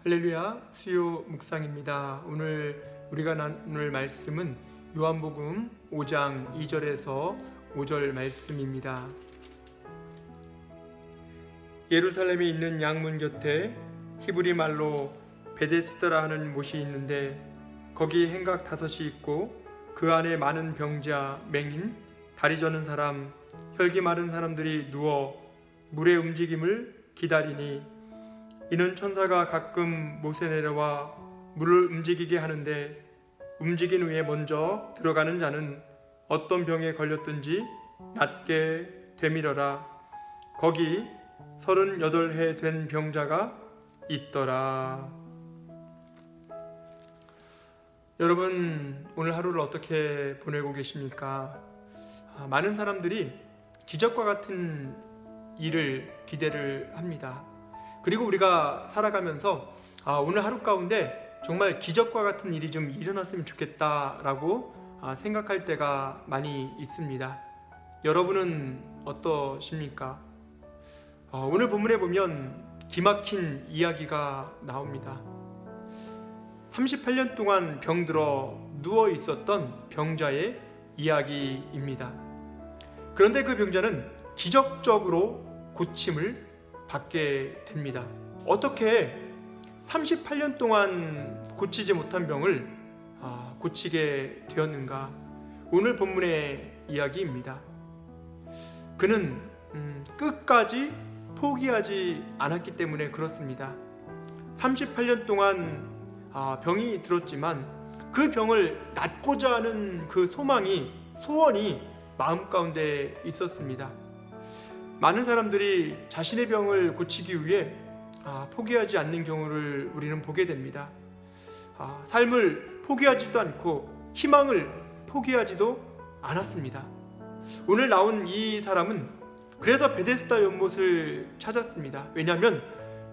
할렐루야, 수요 묵상입니다. 오늘 우리가 나눌 말씀은 요한복음 5장 2절에서 5절 말씀입니다. 예루살렘에 있는 양문 곁에 히브리 말로 베데스다라 하는 못이 있는데 거기 행각 5이 있고 그 안에 많은 병자, 맹인, 다리 저는 사람, 혈기 마른 사람들이 누워 물의 움직임을 기다리니 이는 천사가 가끔 못에 내려와 물을 움직이게 하는데 움직인 후에 먼저 들어가는 자는 어떤 병에 걸렸든지 낫게 되밀어라. 거기 38해 된 병자가 있더라. 여러분, 오늘 하루를 어떻게 보내고 계십니까? 많은 사람들이 기적과 같은 일을 기대를 합니다. 그리고 우리가 살아가면서 오늘 하루 가운데 정말 기적과 같은 일이 좀 일어났으면 좋겠다라고 생각할 때가 많이 있습니다. 여러분은 어떠십니까? 오늘 본문에 보면 기막힌 이야기가 나옵니다. 38년 동안 병들어 누워 있었던 병자의 이야기입니다. 그런데 그 병자는 기적적으로 고침을 받게 됩니다. 어떻게 38년 동안 고치지 못한 병을 고치게 되었는가? 오늘 본문의 이야기입니다. 그는 끝까지 포기하지 않았기 때문에 그렇습니다. 38년 동안 병이 들었지만 그 병을 낫고자 하는 그 소원이 마음 가운데 있었습니다. 많은 사람들이 자신의 병을 고치기 위해 포기하지 않는 경우를 우리는 보게 됩니다. 삶을 포기하지도 않고 희망을 포기하지도 않았습니다. 오늘 나온 이 사람은 그래서 베데스다 연못을 찾았습니다. 왜냐하면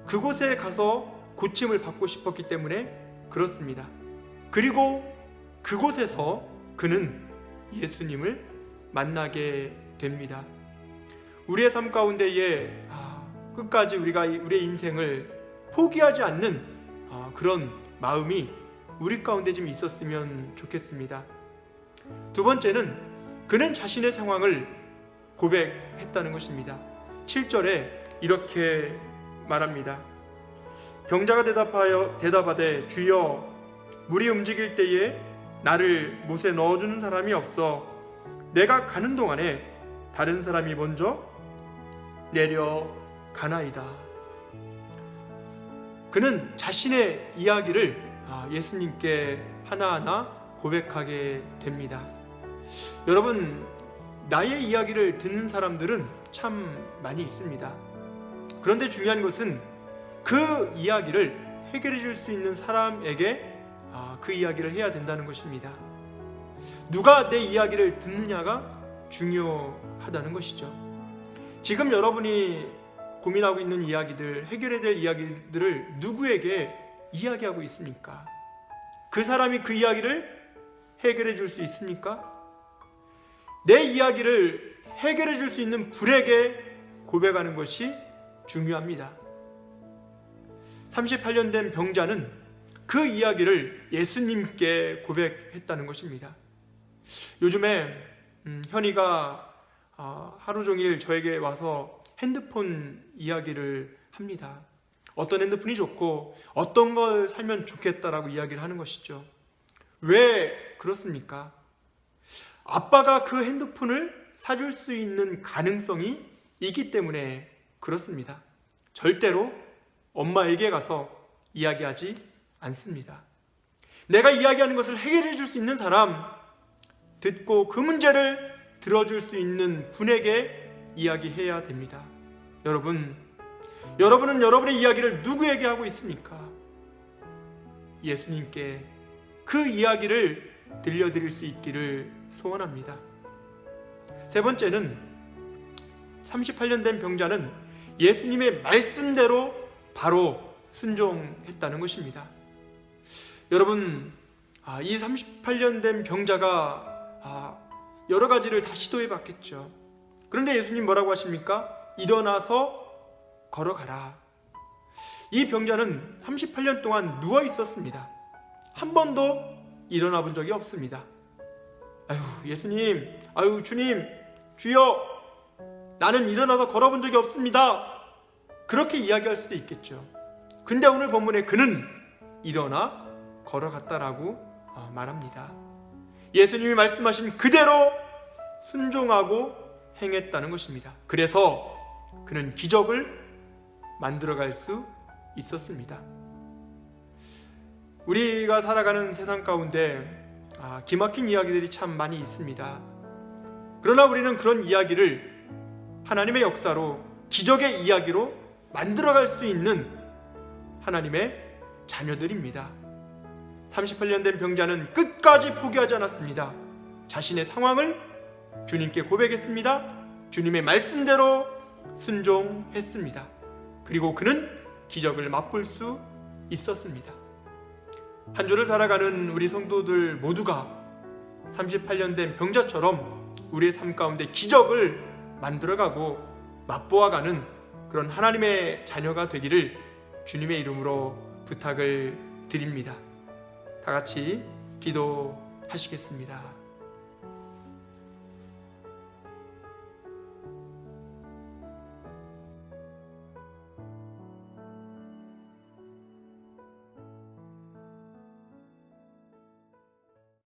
그곳에 가서 고침을 받고 싶었기 때문에 그렇습니다. 그리고 그곳에서 그는 예수님을 만나게 됩니다. 우리의 삶 가운데에 끝까지 우리의 인생을 포기하지 않는 그런 마음이 우리 가운데 좀 있었으면 좋겠습니다. 두 번째는 그는 자신의 상황을 고백했다는 것입니다. 7절에 이렇게 말합니다. 병자가 대답하되 주여, 물이 움직일 때에 나를 못에 넣어주는 사람이 없어 내가 가는 동안에 다른 사람이 먼저 내려가나이다. 그는 자신의 이야기를 예수님께 하나하나 고백하게 됩니다. 여러분, 나의 이야기를 듣는 사람들은 참 많이 있습니다. 그런데 중요한 것은 그 이야기를 해결해 줄 수 있는 사람에게 그 이야기를 해야 된다는 것입니다. 누가 내 이야기를 듣느냐가 중요하다는 것이죠. 지금 여러분이 고민하고 있는 이야기들, 해결해야 될 이야기들을 누구에게 이야기하고 있습니까? 그 사람이 그 이야기를 해결해 줄 수 있습니까? 내 이야기를 해결해 줄 수 있는 분에게 고백하는 것이 중요합니다. 38년 된 병자는 그 이야기를 예수님께 고백했다는 것입니다. 요즘에 현이가 하루 종일 저에게 와서 핸드폰 이야기를 합니다. 어떤 핸드폰이 좋고 어떤 걸 살면 좋겠다라고 이야기를 하는 것이죠. 왜 그렇습니까? 아빠가 그 핸드폰을 사줄 수 있는 가능성이 있기 때문에 그렇습니다. 절대로 엄마에게 가서 이야기하지 않습니다. 내가 이야기하는 것을 해결해 줄 수 있는 사람, 듣고 그 문제를 들어줄 수 있는 분에게 이야기해야 됩니다. 여러분은 여러분의 이야기를 누구에게 하고 있습니까? 예수님께 그 이야기를 들려드릴 수 있기를 소원합니다. 세 번째는 38년 된 병자는 예수님의 말씀대로 바로 순종했다는 것입니다. 여러분, 이 38년 된 병자가 여러 가지를 다 시도해 봤겠죠. 그런데 예수님 뭐라고 하십니까? 일어나서 걸어가라. 이 병자는 38년 동안 누워 있었습니다. 한 번도 일어나 본 적이 없습니다. 아유, 예수님, 아유, 주님, 주여, 나는 일어나서 걸어본 적이 없습니다. 그렇게 이야기할 수도 있겠죠. 근데 오늘 본문에 그는 일어나 걸어갔다라고 말합니다. 예수님이 말씀하신 그대로 순종하고 행했다는 것입니다. 그래서 그는 기적을 만들어갈 수 있었습니다. 우리가 살아가는 세상 가운데 기막힌 이야기들이 참 많이 있습니다. 그러나 우리는 그런 이야기를 하나님의 역사로, 기적의 이야기로 만들어갈 수 있는 하나님의 자녀들입니다. 38년 된 병자는 끝까지 포기하지 않았습니다. 자신의 상황을 주님께 고백했습니다. 주님의 말씀대로 순종했습니다. 그리고 그는 기적을 맛볼 수 있었습니다. 한 주를 살아가는 우리 성도들 모두가 38년 된 병자처럼 우리의 삶 가운데 기적을 만들어가고 맛보아가는 그런 하나님의 자녀가 되기를 주님의 이름으로 부탁을 드립니다. 다 같이 기도하시겠습니다.